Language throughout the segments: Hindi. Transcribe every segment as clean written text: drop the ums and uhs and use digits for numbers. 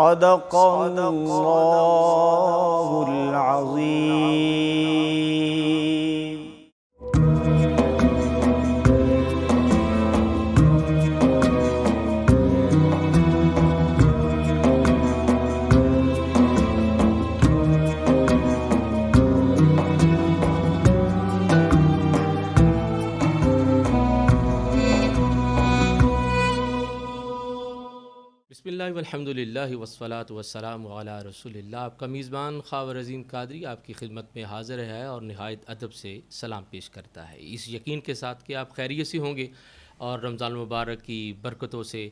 सदक़ल्लाहुल अज़ीम। बिस्मिल्लाह वल्हम्दुलिल्लाह वस्सलातु वस्सलामु अला रसूलिल्लाह। आपका मेज़बान ख़ावर अज़ीम कादरी आपकी खिदमत में हाज़िर है और नहायत अदब से सलाम पेश करता है, इस यकीन के साथ कि आप खैरियत से होंगे और रमज़ान मुबारक की बरकतों से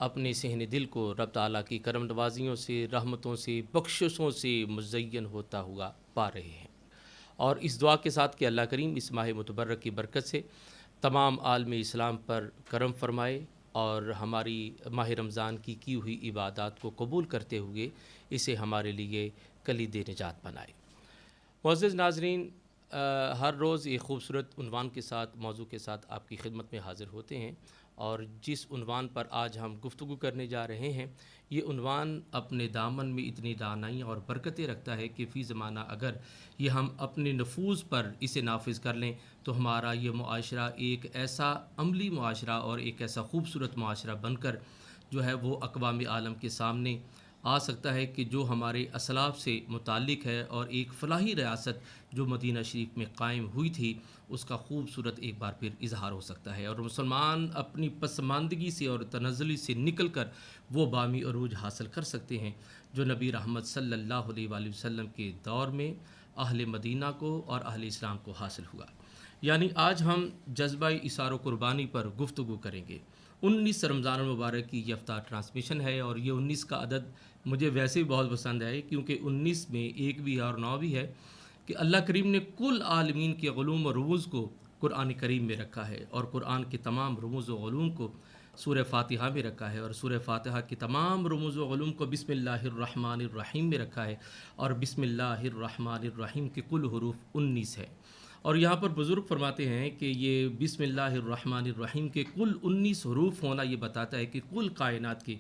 अपने सहन दिल को रब ताला की करम नवाजियों से, रहमतों से, बख्शिशों से मुज़य्यन होता हुआ पा रहे हैं। और इस दुआ के साथ कि अल्लाह करीम इस माह मुतबर्रक की बरकत से तमाम आलम इस्लाम पर करम फरमाए और हमारी माह रमज़ान की हुई इबादत को कबूल करते हुए इसे हमारे लिए कलीद निजात बनाए। मुअज़्ज़िज़ नाज़रीन, हर रोज़ एक ख़ूबसूरत उन्वान के साथ, मौजू के साथ आपकी खिदमत में हाज़िर होते हैं और जिस उन्वान पर आज हम गुफ्तगू करने जा रहे हैं, ये उन्वान अपने दामन में इतनी दानाई और बरकतें रखता है कि फ़ी ज़माना अगर ये हम अपने नफूज़ पर इसे नाफिज़ कर लें तो हमारा ये मुआशरा एक ऐसा अमली मुआशरा और एक ऐसा ख़ूबसूरत मुआशरा बनकर जो है वो अक़वाम आलम के सामने आ सकता है कि जो हमारे असलाफ़ से मुताल्लिक़ है और एक फ़लाही रियासत जो मदीना शरीफ में कायम हुई थी उसका ख़ूबसूरत एक बार फिर इजहार हो सकता है और मुसलमान अपनी पसमानदगी से और तनज़्ज़ुली से निकल कर वो बामी अरूज हासिल कर सकते हैं जो नबी रहमत सल्लल्लाहु अलैहि वसल्लम के दौर में अहले मदीना को और अहले इस्लाम को हासिल हुआ। यानी आज हम जज्बा इसार कुर्बानी पर गुफ्तगू करेंगे। 19 रमज़ान मुबारक की ये इफ्तार ट्रांसमिशन है और ये 19 का अदद मुझे वैसे ही बहुत पसंद है क्योंकि 19 में एक भी है और 9 भी है कि अल्लाह करीम ने कुल आलमीन के उलूम और रमूज़ को कुरान करीम में रखा है और कुरान के तमाम रमूज़ और उलूम को सूरह फातिहा में रखा है और सूरह फातिहा के तमाम रमूज़ और उलूम को बिस्मिल्लाहिर्रहमानिर्रहीम में रखा है और बिस्मिल्लाहिर्रहमानिर्रहीम के कुल हुरूफ 19 है। और यहाँ पर बुज़ुर्ग फरमाते हैं कि ये बिस्मिल्लाहिर्रहमानिर्रहीम के कुल 19 हरूफ होना ये बताता है कि कुल कायनात के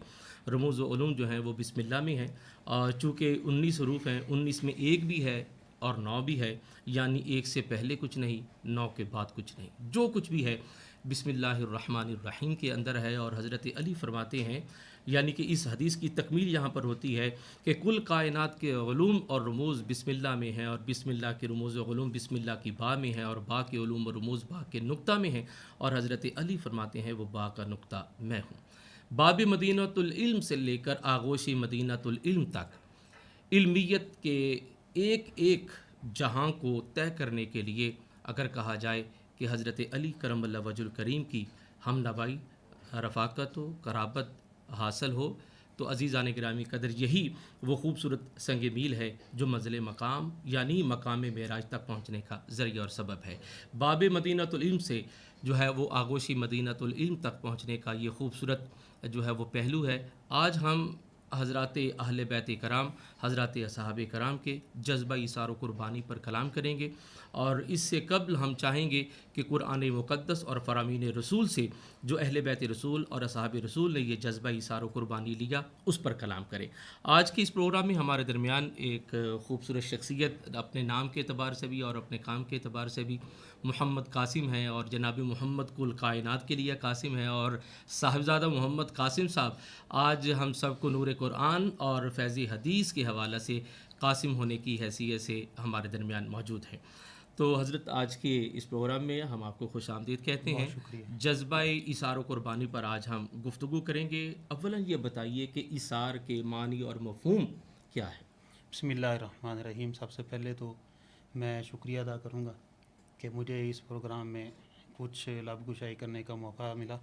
रमूज़ व उलूम जो हैं वो बिस्मिल्लाह में हैं और चूँकि 19 हरूफ हैं, 19 में एक भी है और 9 भी है, यानी एक से पहले कुछ नहीं, 9 के बाद कुछ नहीं, जो कुछ भी है बिस्मिल्लाहिर्रहमानिर्रहीम के अंदर है। और हज़रत अली फरमाते हैं, यानी कि इस हदीस की तकमील यहाँ पर होती है कि कुल कायनात के उलूम और रमूज़ बिस्मिल्लाह में हैं और बिस्मिल्लाह के रमूज़ और उलूम बिस्मिल्लाह की बा में है और बा के उलूम और रमूज़ बा के नुक्ता में हैं और हज़रत अली फरमाते हैं वो बा का नुक्ता मैं हूँ। बाब मदीनतुल इल्म से लेकर आगोशी मदीनतुल इल्म तक इल्मियत के एक एक जहाँ को तय करने के लिए अगर कहा जाए कि हज़रत अली करमल्लाहु वजहुल करीम की हम नवाई, रफ़ाकत हो, कराबत हासिल हो तो अज़ीज़ान गिरामी कदर यही वो ख़ूबसूरत संग मील है जो मंज़िल मकाम यानी मकाम मेराज तक पहुँचने का ज़रिया और सबब है। बाब मदीनतुल इल्म से जो है वो आगोशी मदीनतुल इल्म तक पहुँचने का ये ख़ूबसूरत जो है वो पहलू है। आज हम हज़रात अहले बैत कराम, हज़रात असहाबे कराम के जज्बा इसार कुर्बानी पर कलाम करेंगे और इससे कबल हम चाहेंगे कि कुरान मुक़द्दस और फ़रामीन रसूल से जो अहले बैत रसूल और असहाबे रसूल ने ये जज्बा इसार कुर्बानी लिया उस पर कलाम करें। आज के इस प्रोग्राम में हमारे दरमियान एक ख़ूबसूरत शख्सियत अपने नाम के अतबार से भी और अपने काम के अतबार से भी मोहम्मद कासिम हैं और जनाब मोहम्मद कुल कायनात के लिए कासिम है और साहिबज़ादा मोहम्मद कासिम साहब आज हम सबको नूर कुरान और फैज़ हदीस के हवाले से कासिम होने की हैसियत से हमारे दरमियान मौजूद हैं। तो हज़रत आज के इस प्रोग्राम में हम आपको खुश आमदीद कहते हैं। जज्बा इसार कुर्बानी पर आज हम गुफ्तगू करेंगे। अव्वलन ये बताइए कि इसार के मानी और मफ़हूम क्या है? बिस्मिल्लाहिर्रहमानिर्रहीम। सबसे पहले तो मैं शुक्रिया अदा करूँगा कि मुझे इस प्रोग्राम में कुछ लफ्ज़गुशाई करने का मौका मिला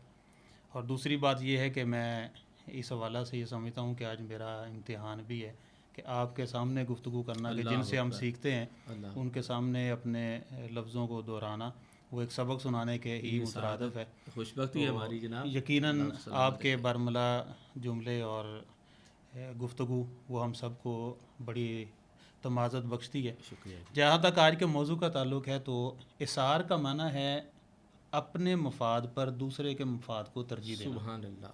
और दूसरी बात यह है कि मैं इस हवाला से ये समझता हूँ कि आज मेरा इम्तिहान भी है कि आपके सामने गुफ्तगू करना कि जिनसे हम सीखते हैं उनके सामने अपने लफ्ज़ों को दोहराना वो एक सबक सुनाने के ही मुतरादिफ है। खुशबख्ती है हमारी जनाब। यकीनन आपके बरमला जुमले और गुफ्तगू वो हम सबको बड़ी तमाज़त बख्शती है। शुक्रिया। जहाँ तक आज के मौजू का ताल्लुक़ है तो इसार का माना है अपने मफाद पर दूसरे के मफाद को तरजीह देना। सुभान अल्लाह।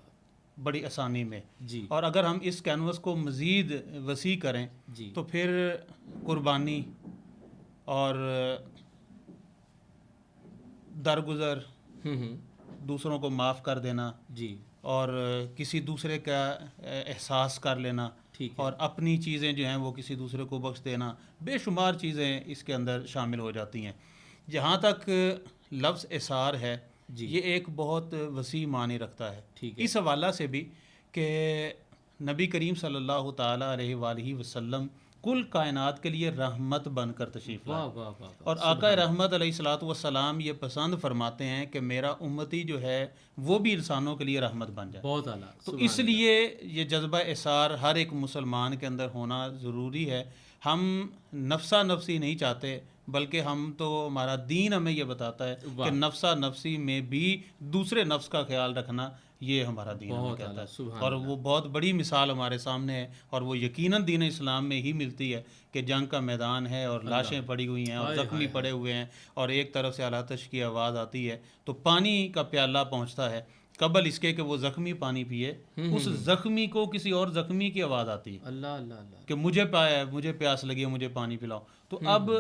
बड़ी आसानी में। जी और अगर हम इस कैनवस को मज़ीद वसी करें जी तो फिर कुर्बानी और दरगुज़र, दूसरों को माफ़ कर देना जी और किसी दूसरे का एहसास कर लेना ठीक है। और अपनी चीज़ें जो हैं वो किसी दूसरे को बख्श देना, बेशुमार चीज़ें इसके अंदर शामिल हो जाती हैं। जहाँ तक लफ्ज़ इसार है जी ये एक बहुत वसी मानी रखता है। ठीक है। इस हवाला से भी कि नबी करीम सल्लल्लाहु ताला अलैहि वसल्लम कुल कायनात के लिए रहमत बनकर तशरीफ़ वाह लाए वाह वाह वाह, और आका रहमत अलैहिस्सलातु वस्सलाम ये पसंद फरमाते हैं कि मेरा उम्मती जो है वो भी इंसानों के लिए रहमत बन जाए। बहुत आला। तो सुभान इसलिए ये जज्बा इसार हर एक मुसलमान के अंदर होना ज़रूरी है। हम नफ्सा नफसी नहीं चाहते, बल्कि हम तो हमारा दीन हमें ये बताता है वाह। कि नफ्सा नफसी में भी दूसरे नफ्स का ख्याल रखना, ये हमारा दीन हमें बहुत कहता आला, है। सुभान और अल्लाह। वो बहुत बड़ी मिसाल हमारे सामने है और वो यकीनन दीन इस्लाम में ही मिलती है कि जंग का मैदान है और लाशें पड़ी हुई हैं और हाय, ज़ख्मी हाय, पड़े हुए हैं और एक तरफ से आलातश की आवाज़ आती है तो पानी का प्याला पहुंचता है, कबल इसके कि वो ज़ख्मी पानी पिए, उस ज़ख्मी को किसी और ज़ख्मी की आवाज़ आती है अल्लाह अल्लाह अल्लाह। कि मुझे प्यास लगी है, मुझे पानी पिलाओ। तो अब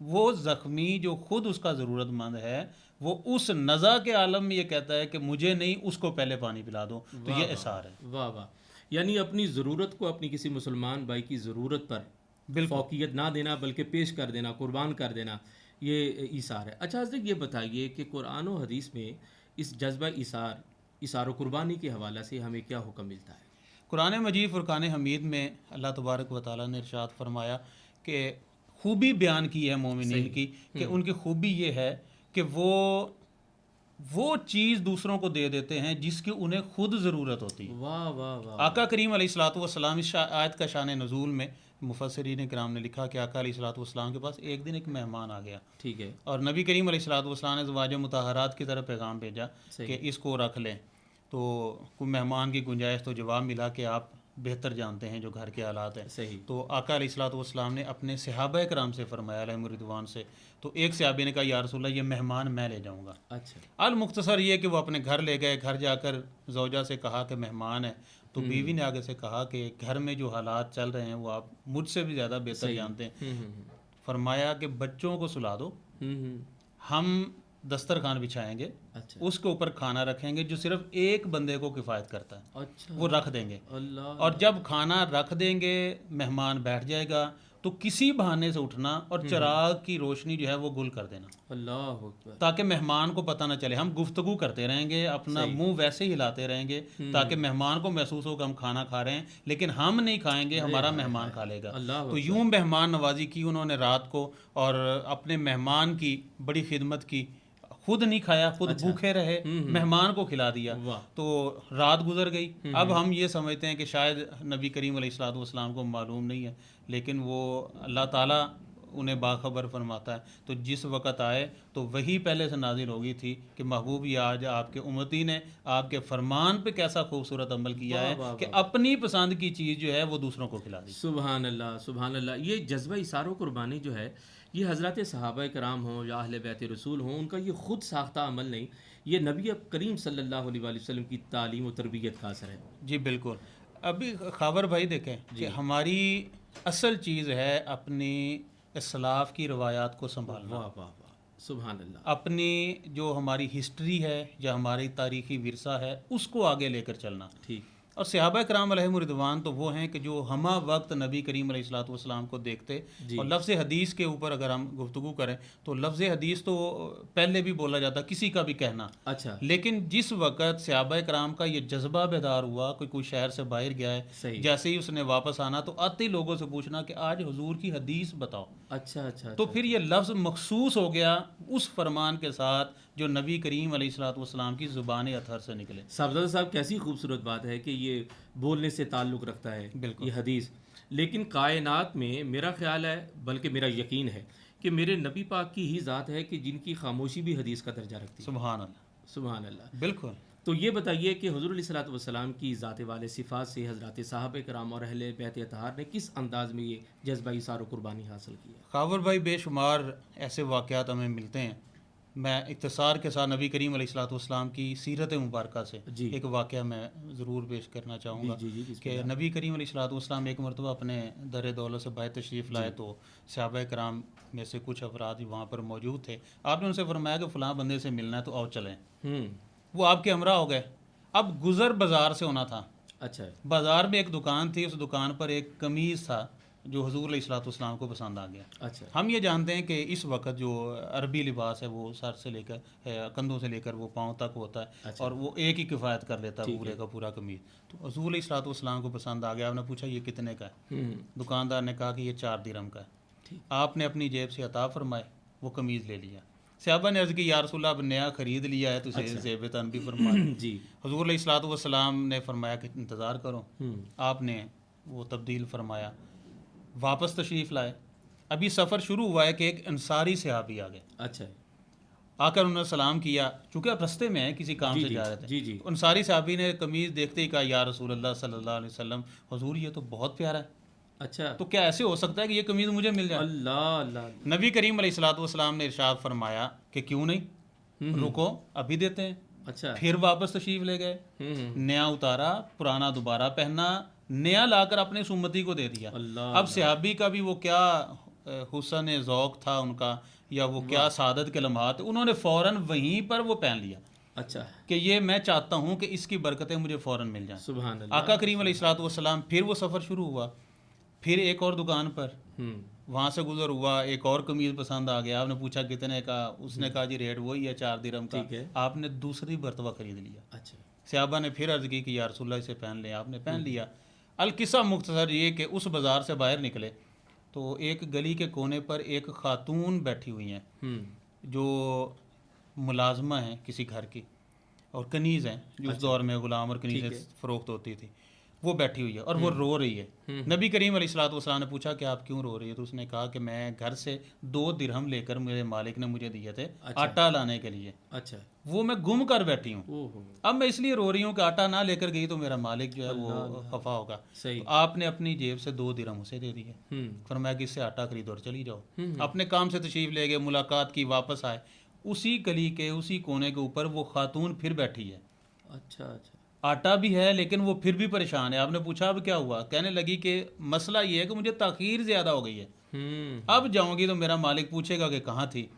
वो ज़ख्मी जो खुद उसका ज़रूरतमंद है वो उस नज़ा के आलम में ये कहता है कि मुझे नहीं, उसको पहले पानी पिला दो। तो ये इसार है। वाह वाह, यानी अपनी ज़रूरत को अपनी किसी मुसलमान भाई की ज़रूरत पर फौकियत ना देना बल्कि पेश कर देना, कुर्बान कर देना, ये इसार है। अच्छा हज़रत ये बताइए कि कुरान और हदीस में इस जज्बा इसार व कुर्बानी के हवाले से हमें क्या हुक्म मिलता है? कुरान मजीद फ़ुरक़ान हमीद में अल्लाह तबारक व तआला ने इरशाद फरमाया कि खूबी बयान की है मोमिनीन की कि उनकी खूबी ये है कि वो चीज़ दूसरों को दे देते हैं जिसकी उन्हें खुद ज़रूरत होती है। वाह वाह वाह। आका करीम अलैहिस्सलातु वस्सलाम इस आयत का शान नज़ूल में मुफस्सिरीन किराम ने लिखा कि आका अलैहिस्सलातु वस्सलाम के पास एक दिन एक मेहमान आ गया ठीक है। और नबी करीम अलैहिस्सलातु वस्सलाम ने ज़वाज मुताहरात की तरफ पैगाम भेजा कि इसको रख लें। तो कोई मेहमान की गुंजाइश तो जवाब मिला कि आप बेहतर जानते हैं जो घर के हालात हैं। सही। तो आका अलैहिस्सलातु वस्सलाम ने अपने सहाबा कराम से फरमाया अलैहिम रिदवान से, तो एक सहाबी ने कहा या रसूलल्लाह ये मेहमान मैं ले जाऊँगा। अच्छा। अल मुख्तसर ये कि वो अपने घर ले गए, घर जाकर ज़ौजा से कहा कि मेहमान है। तो बीवी ने आगे से कहा कि घर में जो हालात चल रहे हैं वो आप मुझसे भी ज़्यादा बेहतर जानते हैं। फरमाया कि बच्चों को सुला दो, हम दस्तरखान बिछाएंगे, अच्छा उसके ऊपर खाना रखेंगे जो सिर्फ एक बंदे को किफ़ायत करता है, अच्छा। वो रख देंगे। अल्लाह। और जब खाना रख देंगे मेहमान बैठ जाएगा तो किसी बहाने से उठना और चिराग की रोशनी जो है वो गुल कर देना, अल्लाह अकबर। ताकि मेहमान को पता ना चले। हम गुफ्तगू करते रहेंगे, अपना मुंह वैसे ही हिलाते रहेंगे ताकि मेहमान को महसूस हो कि हम खाना खा रहे हैं, लेकिन हम नहीं खाएंगे, हमारा मेहमान खा लेगा। अल्लाह तो यूं मेहमान नवाजी की उन्होंने रात को और अपने मेहमान की बड़ी खिदमत की। खुद नहीं खाया, खुद भूखे रहे, मेहमान को खिला दिया। तो रात गुजर गई। अब हम ये समझते हैं कि शायद नबी करीम अलैहिस्सलातु वस्सलाम को मालूम नहीं है, लेकिन वो अल्लाह ताला उन्हें बाखबर फरमाता है। तो जिस वक़्त आए तो वही पहले से नाजिल हो गई थी कि महबूब ये आज आपके उम्मती ने आपके फरमान पे कैसा खूबसूरत अमल किया है कि अपनी पसंद की चीज़ जो है वो दूसरों को खिला दी। सुभान अल्लाह सुभान अल्लाह। ये जज्बा इसारो कुर्बानी जो है ये हज़रत सहाबा कराम हों या अहले बैत रसूल हों, उनका ये ख़ुद साख्ता अमल नहीं, ये नबी करीम सल्लल्लाहु अलैहि वसल्लम की तालीम और तरबियत का असर है। जी बिल्कुल। अभी खावर भाई देखें कि हमारी असल चीज़ है अपनी इस्लाफ की रवायात को संभालना। वाह वाह वाह, सुभान अल्लाह। अपनी जो हमारी हिस्ट्री है या हमारी तारीख़ी विरसा है उसको आगे लेकर चलना। ठीक। और सहाबा कराम अलैहिम रिदवान तो वो हैं कि जो हमा वक्त नबी करीम अलैहिस्सलातु वस्सलाम को देखते। और लफ्ज़ हदीस के ऊपर अगर हम गुफ्तगू करें तो लफ्ज़ हदीस तो पहले भी बोला जाता किसी का भी कहना। अच्छा। लेकिन जिस वक़्त सहाबा कराम का ये जज्बा बेदार हुआ, कोई शहर से बाहर गया है, जैसे ही उसने वापस आना तो आते ही लोगों से पूछना कि आज हुजूर की हदीस बताओ। अच्छा अच्छा। तो फिर ये लफ्ज़ मखसूस हो गया उस फरमान के साथ जो नबी करीम अलैहिस्सलातु वस्सलाम की ज़ुबान अतहर से निकले। साहबजादा साहब कैसी खूबसूरत बात है कि ये बोलने से ताल्लुक़ रखता है बिल्कुल ये हदीस। लेकिन कायनात में मेरा ख्याल है, बल्कि मेरा यकीन है कि मेरे नबी पाक की ही ज़ात है कि जिनकी खामोशी भी हदीस का दर्जा रखती है। सुभान अल्लाह सुभान अल्लाह। बिल्कुल। तो ये बताइए कि हुज़ूर अलैहिस्सलातु वस्सलाम की ज़ात वाले सिफ़ात से हज़रत सहाबा कराम और अहले बैत अतहार ने किस अंदाज़ में ये जज्बा इसार व कुर्बानी हासिल किया? खावर भाई बेशुमार ऐसे वाक़यात हमें मिलते हैं। मैं इख्तिसार के साथ नबी करीम अलैहिस्सलाम की सीरत मुबारक से जी। एक वाक़या मैं ज़रूर पेश करना चाहूँगा जी, जी, कि बिस्मिल्लाह। नबी करीम अलैहिस्सलाम एक मरतबा अपने दर दौलत से बाहर तशरीफ़ लाए तो सहाबा कराम में से कुछ अफराद वहाँ पर मौजूद थे। आपने उनसे फरमाया कि फ़लाँ बंदे से मिलना है तो आओ चलें। वो आपके हमरा हो गए। अब गुज़र बाज़ार से होना था। अच्छा। बाज़ार में एक दुकान थी, उस दुकान पर एक कमीज़ था जो हुज़ूर अलैहिस्सलाम को पसंद आ गया। अच्छा। हम ये जानते हैं कि इस वक्त जो अरबी लिबास है वो सर से लेकर कंधों से लेकर वो पाँव तक होता है। अच्छा। और वो एक ही किफ़ायत कर लेता है ठीक पूरे है। का पूरा कमीज़। तो हुज़ूर अलैहिस्सलाम को पसंद आ गया। आपने पूछा ये कितने का है? दुकानदार ने कहा कि ये 4 दिरहम का है। आपने अपनी जेब से अता फरमाए, वो कमीज़ ले लिया। सहाबा ने अर्ज़ की या रसूल अल्लाह अब नया ख़रीद लिया है तो जेब तन भी फरमा जी। हुज़ूर अलैहिस्सलाम ने फरमाया कि इंतज़ार करो। आपने वो तब्दील फरमाया, वापस तशरीफ़ लाए। अभी सफ़र शुरू हुआ है कि एक अंसारी सहाबी आ गए। अच्छा। आकर उन्होंने सलाम किया, चूँकि आप रस्ते में हैं किसी काम जी, से जी, जा रहे थे। जी, जी। तो अंसारी सहाबी ने कमीज़ देखते ही कहा या रसूल अल्लाह सल्लल्लाहु अलैहि वसल्लम, हुज़ूर ये तो बहुत प्यारा है, अच्छा। तो क्या ऐसे हो सकता है कि ये कमीज़ मुझे मिल जाए? अल्लाह अल्लाह। नबी करीम अलैहिस्सलाम ने इरशाद फरमाया कि क्यों नहीं, रुको अभी देते हैं। अच्छा। फिर वापस तशरीफ़ ले गए, नया उतारा, पुराना दोबारा पहना, नया लाकर अपने उस उम्मती को दे दिया। अल्लाह। अब सहाबी का भी वो क्या हुस्न ज़ौक़ था उनका, या वो क्या सादत के लम्हात, उन्होंने फ़ौरन वहीं पर वो पहन लिया अच्छा। कि ये मैं चाहता हूँ कि इसकी बरकतें मुझे फ़ौरन मिल जाएं। सुभान अल्लाह। आका करीम अलैहिस्सलाम फिर वो सफ़र शुरू हुआ, फिर एक और दुकान पर वहाँ से गुजर हुआ, एक और कमीज़ पसंद आ गया। आपने पूछा कितने का? उसने कहा जी रेट वही है 4 दिरहम का। ठीक है। आपने दूसरी मरतबा ख़रीद लिया। अच्छा। सहाबा ने फिर अर्ज़ की कि या रसूलल्लाह इसे पहन लें। आपने पहन लिया। अलकिस्सा मुख्तसर ये कि उस बाज़ार से बाहर निकले तो एक गली के कोने पर एक खातून बैठी हुई हैं जो मुलाजमा हैं किसी घर की, और कनीज़ हैं जो उस दौर में गुलाम और कनीज़ें फ़रोख्त होती थी, वो बैठी हुई है और वो रो रही है। नबी करीम अलैहिस्सलाम ने पूछा कि आप क्यों रो रही है? तो उसने कहा कि मैं घर से 2 दिरहम लेकर मेरे मालिक ने मुझे दिए थे आटा लाने के लिए, अच्छा। वो मैं गुम कर बैठी हूँ। ओहो। अब मैं इसलिए रो रही हूँ कि आटा ना लेकर गई तो मेरा मालिक जो है वो खफा होगा। सही। तो आपने अपनी जेब से 2 दिरहम उसे दे दिए, फरमाया कि इससे आटा खरीदो और चली जाओ। अपने काम से तशरीफ़ ले गए, मुलाकात की, वापस आए। उसी गली के उसी कोने के ऊपर वो खातून फिर बैठी है। अच्छा अच्छा। आटा भी है लेकिन वो फिर भी परेशान है। आपने पूछा अब क्या हुआ? कहने लगी कि मसला ये है कि मुझे ताख़ीर ज़्यादा हो गई है, अब जाऊंगी तो मेरा मालिक पूछेगा कि कहाँ थी,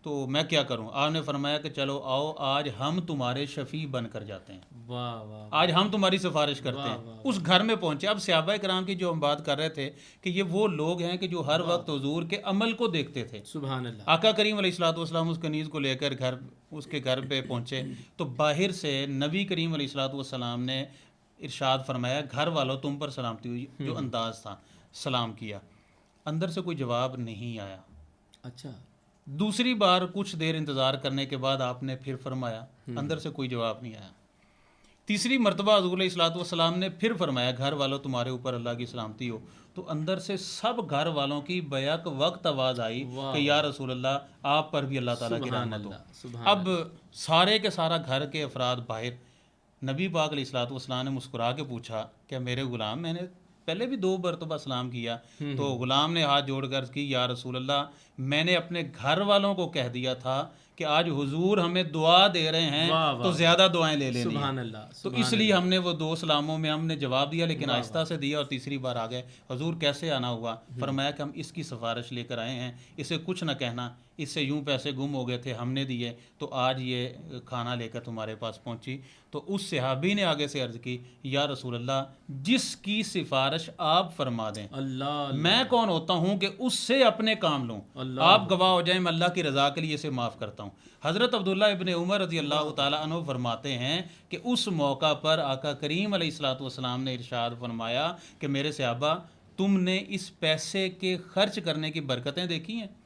तो मैं क्या करूं? आपने फरमाया कि चलो आओ आज हम तुम्हारे शफ़ी बनकर जाते हैं, वाह वाह। आज हम तुम्हारी सिफारिश करते हैं। उस घर में पहुंचे। अब सहाबा कराम की जो हम बात कर रहे थे कि ये वो लोग हैं कि जो हर वक्त हुजूर के अमल को देखते थे। सुभान अल्लाह। आका करीम अलैहिस्सलाम उस कनीज़ को लेकर उसके घर पे पहुंचे तो बाहर से नबी करीम अलैहिस्सलाम ने इरशाद फरमाया, घर वालों तुम पर सलामती हुई, जो अंदाज़ था, सलाम किया। अंदर से कोई जवाब नहीं आया। अच्छा। दूसरी बार कुछ देर इंतज़ार करने के बाद आपने फिर फरमाया, अंदर से कोई जवाब नहीं आया। तीसरी मरतबा हुज़ूर अलैहिस्सलाम ने फिर फरमाया, घर वालों तुम्हारे ऊपर अल्लाह की सलामती हो। तो अंदर से सब घर वालों की बैक वक्त आवाज़ आई कि या रसूल अल्लाह आप पर भी अल्लाह ताला की रहमत हो। अब सारे के सारा घर के अफराद बाहर। नबी पाक अलैहिस्सलाम ने मुस्कुरा के पूछा, क्या मेरे ग़ुलाम, मैंने पहले भी 2 मरतबा सलाम किया। तो ग़ुलाम ने हाथ जोड़कर की, या रसूल अल्लाह मैंने अपने घर वालों को कह दिया था कि आज हुजूर हमें दुआ दे रहे हैं तो ज़्यादा दुआएं ले लेनी हैं। तो इसलिए हमने वो 2 सलामों में हमने जवाब दिया, लेकिन आहिस्ता से दिया। और तीसरी बार आ गए, हुजूर कैसे आना हुआ? फरमाया कि हम इसकी सिफारिश लेकर आए हैं, इसे कुछ न कहना, इससे यूं पैसे गुम हो गए थे, हमने दिए, तो आज ये खाना लेकर तुम्हारे पास पहुंची। तो उस सहाबी ने आगे से अर्ज़ की, या रसूल अल्लाह जिसकी सिफारिश आप फरमा दें, अल्लाह मैं कौन होता हूँ कि उससे अपने काम लूँ? आप गवाह हो जाएं, मैं अल्लाह की रज़ा के लिए इसे माफ़ करता हूँ। हज़रत अब्दुल्लाह इब्न उमर रज़ी अल्लाह ताला अन्हु फरमाते हैं कि उस मौका पर आका करीम अलैहिस्सलाम ने इरशाद फरमाया कि मेरे सहाबा, तुमने इस पैसे के खर्च करने की बरकतें देखी हैं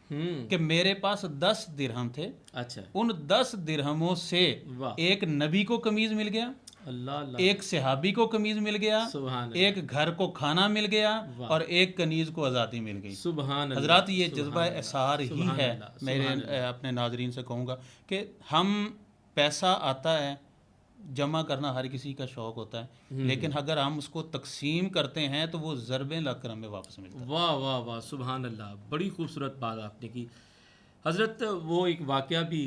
कि मेरे पास 10 दिरहम थे। अच्छा। उन 10 दिरहमों से एक नबी को कमीज़ मिल गया, अल्लाह, एक सहाबी को कमीज़ मिल गया, एक घर को खाना मिल गया, और एक कनीज़ को आज़ादी मिल गई। सुभान हज़रात, ये जज्बा एसार ही है। मेरे अपने नाजरीन से कहूँगा कि हम पैसा आता है, जमा करना हर किसी का शौक़ होता है, लेकिन अगर हम उसको तकसीम करते हैं तो वो ज़रबें लगकर हमें वापस मिलता है। वाह वाह वाह, सुभान अल्लाह। बड़ी खूबसूरत बात आपने की। हज़रत वो एक वाक़या भी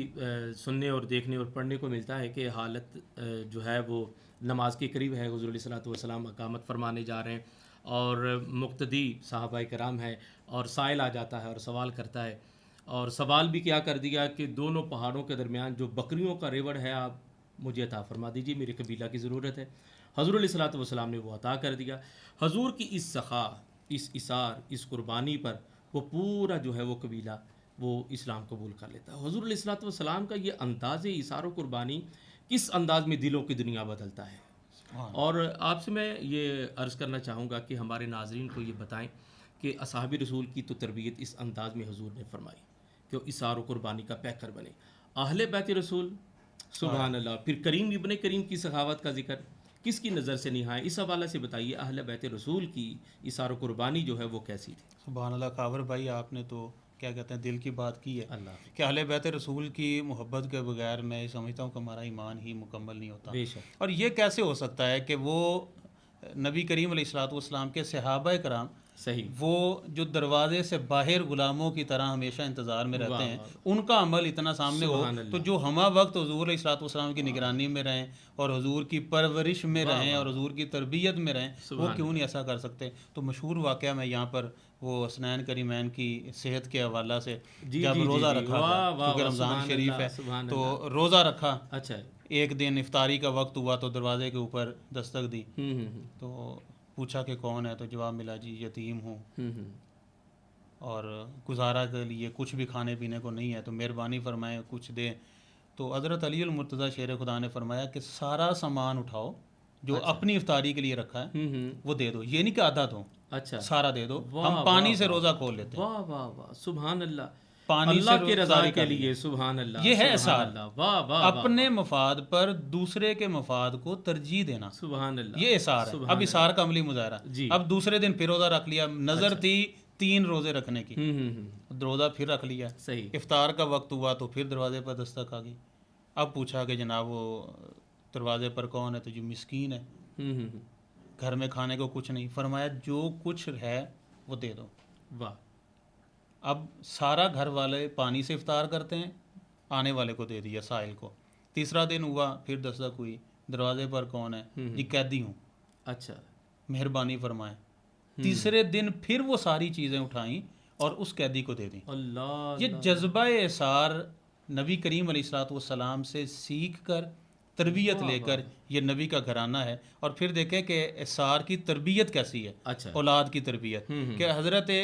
सुनने और देखने और पढ़ने को मिलता है कि हालत जो है वो नमाज के करीब है, हुज़ूर अलैहिस्सलातु वस्सलाम अक़ामत फ़रमाने जा रहे हैं और मुक़्तदी सहाबाए कराम है और साइल आ जाता है और सवाल करता है, और सवाल भी क्या कर दिया कि दोनों पहाड़ों के दरमियान जो बकरियों का रेवड़ है आप मुझे अता फ़रमा दीजिए, मेरे कबीला की ज़रूरत है। हुज़ूर अलैहिस्सलातु वस्सलाम ने वो अता कर दिया। हुज़ूर की इस सखा, इस इसार, इस कुर्बानी पर वो पूरा जो है वो कबीला वो इस्लाम कबूल कर लेता है। हुज़ूर अलैहिस्सलातु वस्सलाम का ये अंदाज़ इसार व कुर्बानी किस अंदाज़ में दिलों की दुनिया बदलता है। और आपसे मैं ये अर्ज़ करना चाहूँगा कि हमारे नाज़रीन को ये बताएं कि असहाबी रसूल की तो तरबियत इस अंदाज़ में हुज़ूर ने फरमाई कि वो इसार व कुर्बानी का पैकर बने। अहले बैत रसूल, सुभान अल्लाह। फिर करीम इब्ने करीम की सखावत का जिक्र किसकी नज़र से नहीं है, इस हवाले से बताइए अहले बैत रसूल की इसार व कुर्बानी जो है वो कैसी थी। सुभान अल्लाह। कावर भाई, आपने तो क्या कहते हैं दिल की बात की है अल्लाह कि अहले बैत रसूल की मोहब्बत के बगैर मैं समझता हूँ कि हमारा ईमान ही मुकम्मल नहीं होता। बेशक। और ये कैसे हो सकता है कि वो नबी करीम अलैहिस्सलातु वस्सलाम के सहाबाए कराम सही। वो जो दरवाजे से बाहर गुलामों की तरह हमेशा इंतज़ार में रहते वाह, हैं, वाह। उनका अमल इतना सामने हो सुभान तो अल्लाह। जो हमा वक्त हुजूर अलैहिस्सलातु वस्सलाम की निगरानी में रहें और हुजूर की परवरिश में वाह, रहें वाह। और हुजूर की तरबियत में रहें, वो सुभान क्यों नहीं ऐसा कर सकते। तो मशहूर वाक़या मैं यहाँ पर वो हसनैन करीमैन की सेहत के हवाला से जी, जब जी, जी, रोज़ा जी। रखा वाह, था, वाह, क्योंकि वाह, रमज़ान सुभान शरीफ अल्लाह, है, सुभान तो अल्लाह। रोज़ा रखा। अच्छा। एक दिन इफ्तारी का वक्त हुआ तो दरवाजे के ऊपर दस्तक दी, हम्म। तो पूछा कि कौन है, तो जवाब मिला जी यतीम हूँ हम्म। और गुजारा के लिए कुछ भी खाने पीने को नहीं है, तो मेहरबानी फरमाएं कुछ दें। तो हज़रत अली अल मुर्तज़ा शेर खुदा ने फरमाया कि सारा सामान उठाओ जो अच्छा। अपनी इफ्तारी के लिए रखा है हम्म। वो दे दो, ये नहीं कि आधा दो, अच्छा। सारा दे दो। वाह, हम पानी वाह, से वाह। रोज़ा खोल लेते हैं, वाह वाह वाह, सुभान अल्लाह। पानी अल्लाह से की रज़ा इफ्तारी के कर लिए, लिए। सुभान अल्लाह, ये है सुभान एहसान, अल्लाह। वाह वाह वाह, अपने मफाद पर दूसरे के मफाद को तरजीह देना, सुभान अल्लाह। ये इसार है। सुभान अब इसार का अमली मुजाहरा। जी। अब दूसरे दिन फिर रोज़ा रख लिया, नज़र अच्छा। थी 3 रोज़े रखने की, हम्म। रोज़ा फिर रख लिया। सही। इफ्तार का वक्त हुआ तो फिर दरवाजे पर दस्तक आ गई। अब पूछा कि जनाब वो दरवाजे पर कौन है, तो जो मिस्कीन है, हम्म। घर में खाने को कुछ नहीं। फरमाया जो कुछ है वो दे दो। वाह। अब सारा घर वाले पानी से इफ्तार करते हैं, आने वाले को दे दिया, साहिल को। तीसरा दिन हुआ फिर दस्तक हुई, दरवाजे पर कौन है, जी कैदी हूँ, अच्छा। मेहरबानी फरमाएं। तीसरे दिन फिर वो सारी चीज़ें उठाई और उस कैदी को दे दी। अल्लाह। ये जज्बा एसार नबी करीम अलैहिस्सलातु वस्सलाम से सीख कर तरबियत लेकर ये नबी का घराना है। और फिर देखें कि एसार की तरबियत कैसी है, अच्छा। औलाद की तरबियत, कि हज़रत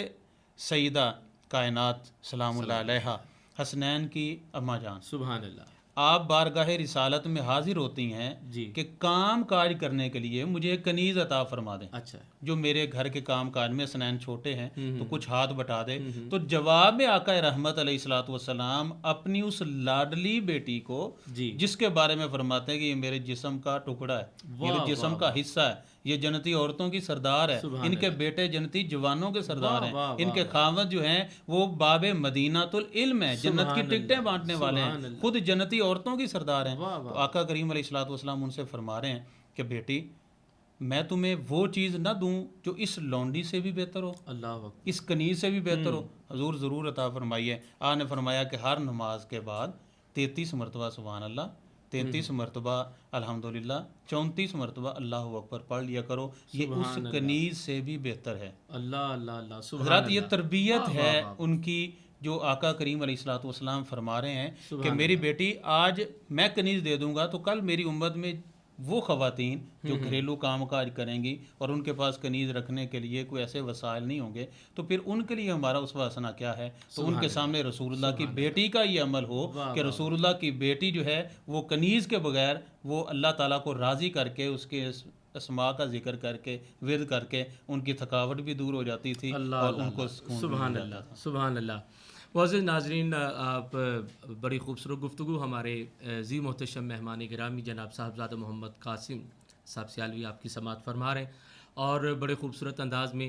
सईदा कायनात सलामुल्लाह अलैहा हसनैन की अम्मा जान सुभान अल्लाह। आप बारगाह रिसालत में हाजिर होती हैं जी। कि काम काज करने के लिए मुझे कनीज़ अता फरमा दें। अच्छा। जो मेरे घर के काम काज में हसनैन छोटे हैं तो कुछ हाथ बटा दे। तो जवाब में आका रहमत अलैहिस्सलातु वस्सलाम अपनी उस लाडली बेटी को, जी। जिसके बारे में फरमाते हैं कि ये मेरे जिस्म का टुकड़ा है, मेरे वाह, जिस्म वाह, का हिस्सा है, ये जन्नती औरतों की सरदार है, सुभान इनके अल्लाह। बेटे जन्नती जवानों के सरदार वाह, हैं, वाह, इनके वाह, खावत जो हैं वो बाबे मदीनातुल इल्म है, जन्नत की सुभान टिकटें अल्लाह, बांटने वाले सुभान हैं, अल्लाह। खुद जन्नती औरतों की सरदार हैं। वाह, तो वाह। आका करीम अलैहिस्सलातु वस्सलाम उनसे फरमा रहे हैं कि बेटी मैं तुम्हें वो चीज़ ना दूं जो इस लौंडी से भी बेहतर हो, अल्लाह अकबर। इस कनीज से भी बेहतर हो। हजूर ज़रूर अता फरमाइए। आ ने फरमाया कि हर नमाज के बाद 33 मरतबा सुभान अल्लाह, 33 मरतबा अल्हम्दुलिल्लाह, 34 मरतबा अल्लाह अकबर पढ़ लिया करो, ये उस सुभान अल्लाह। कनीज से भी बेहतर है। अल्लाह अल्लाह अल्लाह, सुभान हज़रात ये अल्लाह। तरबियत वाह, है वाह, वाह। उनकी जो आका करीम अलैहिस्सलातु वस्सलाम फरमा रहे हैं कि सुभान मेरी बेटी आज मैं कनीज दे दूंगा तो कल मेरी उम्मत में वो ख़वातीन जो घरेलू काम काज करेंगी और उनके पास कनीज रखने के लिए कोई ऐसे वसाइल नहीं होंगे, तो फिर उनके लिए हमारा उस वासना क्या है। तो उनके सामने रसूलुल्लाह की बेटी का ये अमल हो कि रसूलुल्लाह की बेटी जो है वो कनीज के बगैर वो अल्लाह ताला को राज़ी करके उसके अस्मा का जिक्र करके विरद करके उनकी थकावट भी दूर हो जाती थी और उनको सुकून भी सुभान मिल जाता अल्लाह, था। सुभान अल्लाह। मुअज़्ज़िज़ नाज़रीन, आप बड़ी खूबसूरत गुफ्तगू हमारे जी मोहतशम मेहमान गिरामी जनाब साहबज़ादा मोहम्मद कासिम साहब सियालवी आपकी समात फरमा रहे हैं और बड़े खूबसूरत अंदाज़ में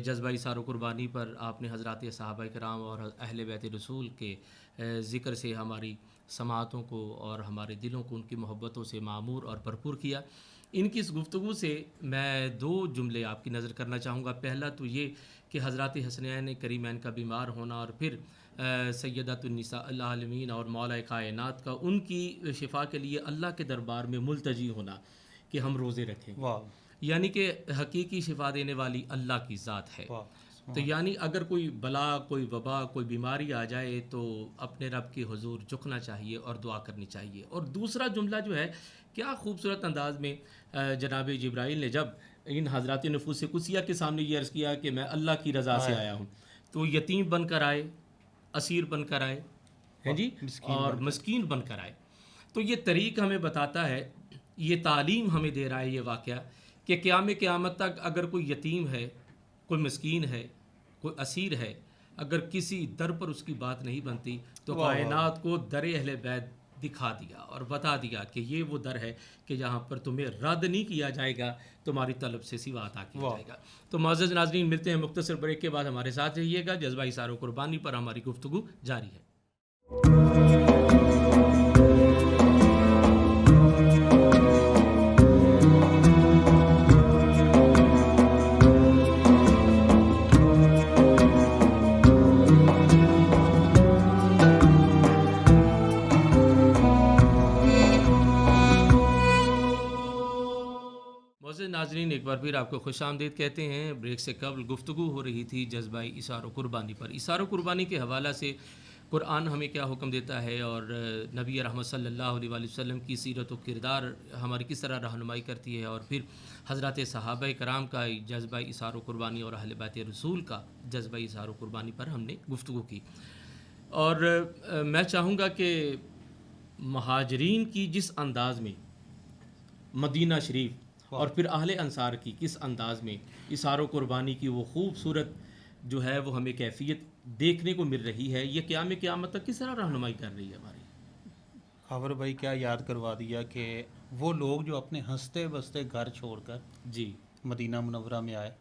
जज्बा इसार व कुर्बानी पर आपने हज़रात सहाबा कराम और अहले बैत रसूल के ज़िक्र से हमारी समातों को और हमारे दिलों को उनकी मोहब्बतों से मामूर और भरपूर किया। इनकी इस गुफ्तगू से मैं 2 जुमले आपकी नज़र करना चाहूँगा। पहला तो ये कि हज़रात हसनैन करीमैन का बीमार होना और फिर सैयदतुन्निसा आलमीन और मौला कायनात का, उनकी शिफा के लिए अल्लाह के दरबार में मुल्तजी होना कि हम रोज़े रखें, वाह यानी कि हकीकी शिफा देने वाली अल्लाह की ज़ात है। वाह। तो यानी अगर कोई बला, कोई वबा, कोई बीमारी आ जाए तो अपने रब के हुजूर झुकना चाहिए और दुआ करनी चाहिए। और दूसरा जुमला जो है, क्या खूबसूरत अंदाज में जनाब जिब्राइल ने जब इन हज़रात नफूस कुसिया के सामने ये अर्ज़ किया कि मैं अल्लाह की रज़ा से आया हूँ, तो यतीम बनकर आए, असीर बनकर आए, हैं जी, और मस्कीन बनकर आए। तो ये तरीक़ हमें बताता है, ये तालीम हमें दे रहा है ये वाक़या कि क़यामत तक अगर कोई यतीम है, कोई मस्कीन है, कोई असीर है, अगर किसी दर पर उसकी बात नहीं बनती तो कायनात को दर अहले बैत दिखा दिया और बता दिया कि ये वो दर है कि जहाँ पर तुम्हें रद्द नहीं किया जाएगा, तुम्हारी तलब से सिवा अता किया जाएगा। तो मुअज़्ज़ज़ नाज़रीन, मिलते हैं मुख्तसर ब्रेक के बाद, हमारे साथ रहिएगा। जज्बा इसार कुर्बानी पर हमारी गुफ्तगू जारी है। नाज़रीन, एक बार फिर आपको खुशामदीद कहते हैं। ब्रेक से कबल गुफ्तगू हो रही थी जज्बा इसार कुर्बानी पर। इसार कुर्बानी के हवाला से कुरान हमें क्या हुक्म देता है और नबी रहमत सल्लल्लाहु अलैहि वसल्लम की सीरत व किरदार हमारी किस तरह रहनुमाई करती है, और फिर हज़रत सहाबा कराम का जज्बा इसार कुर्बानी और अहले बैत रसूल का जज्बा इसार कुर्बानी पर हमने गुफ्तगू की। और मैं चाहूँगा कि महाजरीन की जिस अंदाज़ में मदीना शरीफ और फिर अहले अंसार की किस अंदाज़ में इसार कुर्बानी की वो खूबसूरत जो है वो हमें कैफियत देखने को मिल रही है, ये क़यामत तक किस तरह रहनुमाई कर रही है हमारी। खबर भाई क्या याद करवा दिया कि वो लोग जो अपने हंसते बसते घर छोड़कर जी मदीना मुनव्वरा में आए,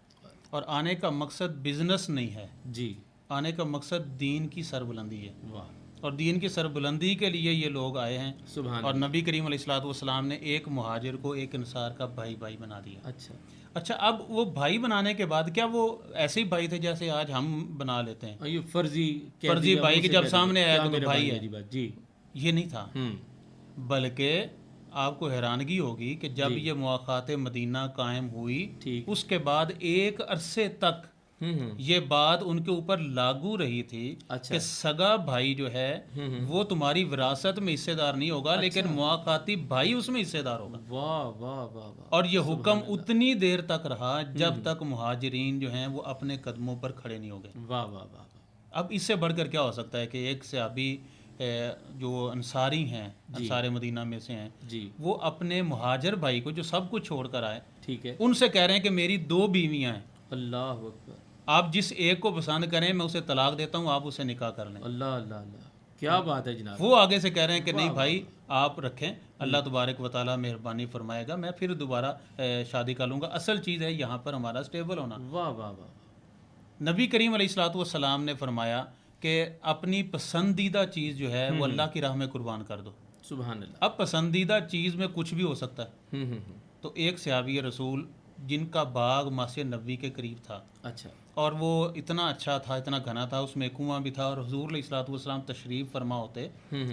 और आने का मकसद बिजनेस नहीं है जी, आने का मकसद दीन की सरबुलंदी है, वाह, और दीन की सरबुलंदी के लिए ये लोग आए हैं। सुभान और नबी करीम अलैहिस्सलाम ने एक मुहाजिर को एक अंसार का भाई भाई बना दिया। अच्छा, अब वो भाई बनाने के बाद क्या वो ऐसे ही भाई थे जैसे आज हम बना लेते हैं, ये फर्जी भाई के जब सामने आया तो भाई है जी, ये नहीं था। बल्कि आपको हैरानगी होगी कि जब ये मुआखात मदीना कायम हुई, उसके बाद एक अरसे तक ये बात उनके ऊपर लागू रही थी कि सगा भाई जो है वो तुम्हारी विरासत में हिस्सेदार नहीं होगा, लेकिन मुआखाती भाई उसमें हिस्सेदार होगा। वाह वाह वाह वाह। और ये हुक्म उतनी देर तक रहा जब तक मुहाजिरीन जो हैं वो अपने कदमों पर खड़े नहीं हो गए। वाह वाह वाह। अब इससे बढ़कर क्या हो सकता है कि एक सहाबी जो अंसारी हैं, अंसार मदीना में से हैं जी, वो अपने मुहाजिर भाई को जो सब कुछ छोड़ कर आए, ठीक है, उनसे कह रहे हैं कि मेरी 2 बीवियां हैं, अल्लाह अकबर, आप जिस एक को पसंद करें मैं उसे तलाक देता हूँ, आप उसे निकाह कर लें। अल्लाह अल्लाह अल्लाह, क्या बात है जनाब। वो आगे से कह रहे हैं कि नहीं भाई आप रखें, अल्लाह तबारक व तआला मेहरबानी फरमाएगा, मैं फिर दोबारा शादी कर लूँगा, असल चीज़ है यहाँ पर हमारा स्टेबल होना। वाह वाह वाह। नबी करीम अलैहिस्सलाम ने फरमाया कि अपनी पसंदीदा चीज़ जो है वो अल्लाह की राह में कुर्बान कर दो। सुभान अल्लाह। अब पसंदीदा चीज़ में कुछ भी हो सकता है। तो एक सहाबी रसूल जिनका बाग मासे नबी के करीब था, अच्छा, और वो इतना अच्छा था, इतना घना था, उसमें कुआं भी था, और हुजूर अलैहिस्सलाम तशरीफ फरमा होते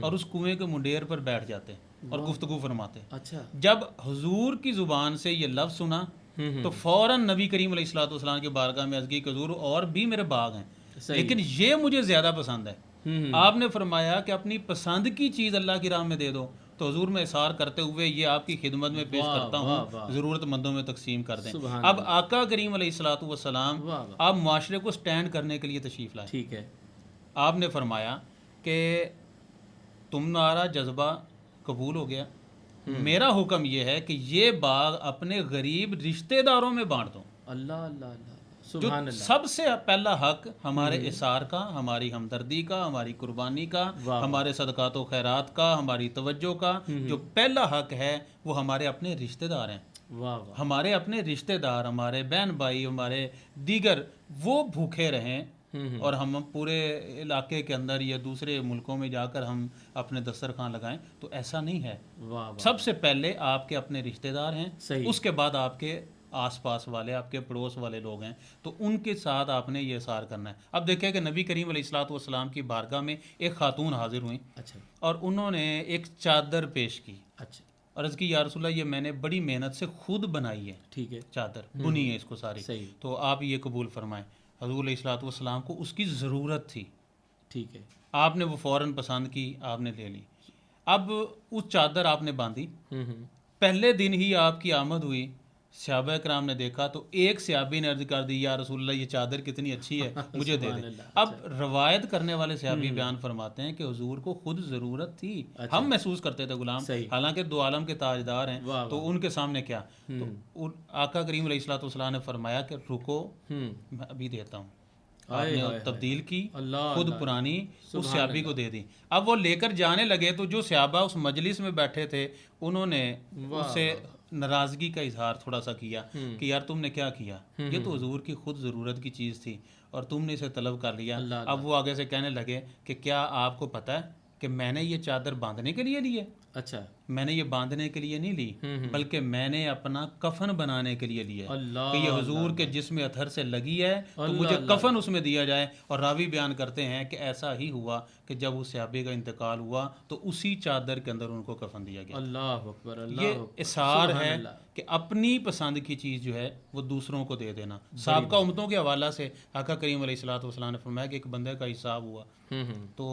और उस कुएं के मुंडेर पर बैठ जाते और गुफ्तगू फरमाते। अच्छा, जब हुजूर की ज़ुबान से ये लफ्ज़ सुना तो फ़ौरन नबी करीम अलैहिस्सलाम के बारगाह में अर्ज़ की कि हुजूर और भी मेरे बाग हैं, लेकिन ये मुझे ज़्यादा पसंद है। आपने फरमाया कि अपनी पसंद की चीज़ अल्लाह की राह में दे दो, तो हुजूर में इशार करते हुए ये आपकी खिदमत में पेश करता हूँ, ज़रूरतमंदों में तकसीम कर दें। अब आका करीम अलैहिस्सलाम आप मुआशरे को स्टैंड करने के लिए तशरीफ़ लाए। ठीक है, आपने फरमाया कि तुम्हारा जज्बा कबूल हो गया, मेरा हुक्म ये है कि ये बाग अपने गरीब रिश्तेदारों में बांट दो। अल्लाह अल्लाह अल्लाह, जो सबसे पहला हक हमारे इसार का, हमारी हमदर्दी का, हमारी कुर्बानी का, हमारे सदकात व खैरात का, हमारी तवज्जो का, जो पहला हक है वो हमारे अपने रिश्तेदार हैं। वाह वाह। हमारे अपने रिश्तेदार, हमारे बहन भाई, हमारे दीगर, वो भूखे रहें और हम पूरे इलाके के अंदर या दूसरे मुल्कों में जाकर हम अपने दस्तरखान लगाएं, तो ऐसा नहीं है। वाह वाह। सबसे पहले आपके अपने रिश्तेदार हैं, उसके बाद आपके आसपास वाले, आपके पड़ोस वाले लोग हैं, तो उनके साथ आपने ये इसार करना है। अब देखें कि नबी करीम अलैहिस्सलाम की बारगाह में एक खातून हाजिर हुई अच्छा और उन्होंने एक चादर पेश की। अच्छा, अर्ज़ की या रसूलल्लाह, ये मैंने बड़ी मेहनत से खुद बनाई है, ठीक है, चादर बुनी है इसको सारी, सही, तो आप ये कबूल फरमाएं। हज़ूर अलैहिस्सलाम को उसकी ज़रूरत थी, ठीक है, आपने वो फ़ौरन पसंद की, आपने ले ली। अब उस चादर आपने बांधी, पहले दिन ही आपकी आमद हुई, सहाबा कराम ने देखा तो एक सहाबी ने अर्ज़ कर दी, या रसूलल्लाह ये चादर कितनी अच्छी है, मुझे दे सुभान दे। अल्लाह, अब रवायत करने वाले सहाबी बयान फरमाते हैं कि हुजूर को खुद ज़रूरत थी, अच्छा, हम महसूस करते थे गुलाम, सही, हालांकि दो आलम के ताजदार हैं, वाह तो वाह, उनके सामने क्या, तो आका करीम अलैहिस्सलाम ने फरमाया कि रुको, मैं अभी देता हूँ। हाय आपने हाय तब्दील की, अल्लाह खुद अल्लाह, पुरानी उस सुभान सहाबी को दे दी। अब वो लेकर जाने लगे तो जो सहाबा उस मजलिस में बैठे थे उन्होंने उससे नाराज़गी का इजहार थोड़ा सा किया कि यार तुमने क्या किया, ये तो हुजूर की खुद ज़रूरत की चीज़ थी और तुमने इसे तलब कर लिया। अल्लाह अब वो आगे से कहने लगे कि क्या आपको पता है कि मैंने ये चादर बांधने के लिए ली है, अच्छा, मैंने ये बांधने के लिए नहीं ली, बल्कि मैंने अपना कफन बनाने के लिए लिया है अल्लाह कि ये हुजूर के जिस्म अथर से लगी है तो अल्लाह, मुझे अल्लाह, कफन उसमें दिया जाए। और रावी बयान करते हैं कि ऐसा ही हुआ कि जब उस सहाबी का इंतकाल हुआ तो उसी चादर के अंदर उनको कफन दिया गया। अल्लाह अकबर, अल्लाह ये अकबर, इसार सुभान है अल्लाह, कि अपनी पसंद की चीज़ जो है वो दूसरों को दे देना। साबका उम्मतों के हवाला से आका करीम अलैहिस्सलाम ने फरमाया कि एक बंदे का हिसाब हुआ तो